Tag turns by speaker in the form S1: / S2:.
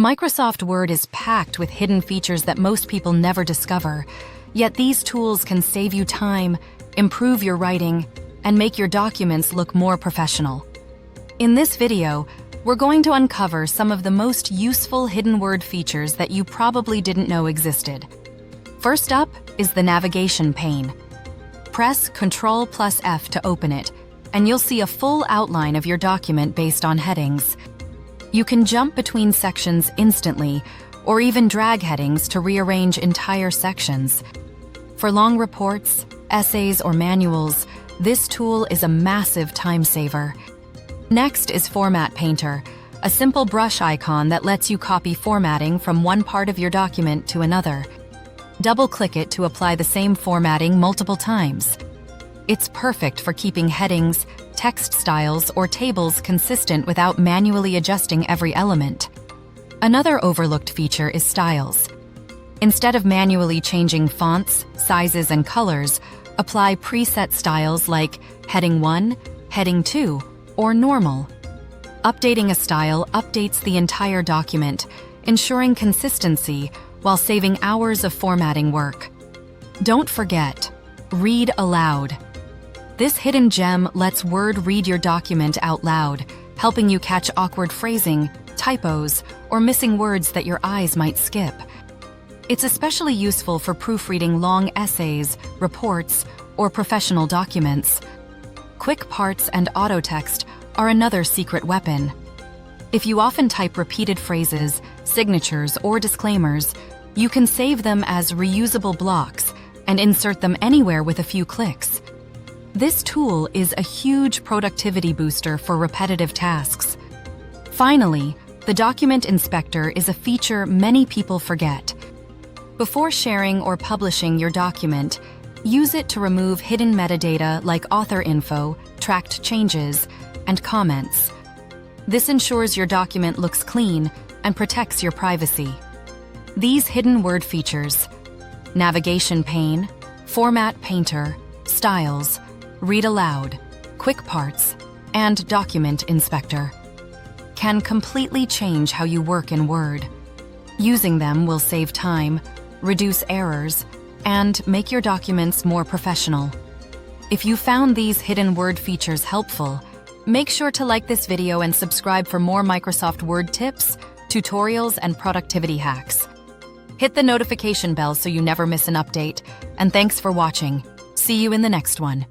S1: Microsoft Word is packed with hidden features that most people never discover, yet these tools can save you time, improve your writing, and make your documents look more professional. In this video, we're going to uncover some of the most useful hidden word features that you probably didn't know existed. First up is the navigation pane. Press Ctrl+ F to open it, and you'll see a full outline of your document based on headings. You can jump between sections instantly, or even drag headings to rearrange entire sections. For long reports, essays, or manuals, this tool is a massive time saver. Next is Format Painter, a simple brush icon that lets you copy formatting from one part of your document to another. Double-click it to apply the same formatting multiple times. It's perfect for keeping headings, text styles, or tables consistent without manually adjusting every element. Another overlooked feature is styles. Instead of manually changing fonts, sizes, and colors, apply preset styles like Heading 1, Heading 2, or Normal. Updating a style updates the entire document, ensuring consistency while saving hours of formatting work. Don't forget, read aloud. This hidden gem lets Word read your document out loud, helping you catch awkward phrasing, typos, or missing words that your eyes might skip. It's especially useful for proofreading long essays, reports, or professional documents. Quick parts and auto text are another secret weapon. If you often type repeated phrases, signatures, or disclaimers, you can save them as reusable blocks and insert them anywhere with a few clicks. This tool is a huge productivity booster for repetitive tasks. Finally, the Document Inspector is a feature many people forget. Before sharing or publishing your document, use it to remove hidden metadata like author info, tracked changes, and comments. This ensures your document looks clean and protects your privacy. These hidden word features, navigation pane, format painter, styles, read aloud, quick parts, and document inspector, can completely change how you work in Word. Using them will save time, reduce errors, and make your documents more professional. If you found these hidden word features helpful, make sure to like this video and subscribe for more Microsoft Word tips, tutorials, and productivity hacks. Hit the notification bell so you never miss an update, and thanks for watching. See you in the next one.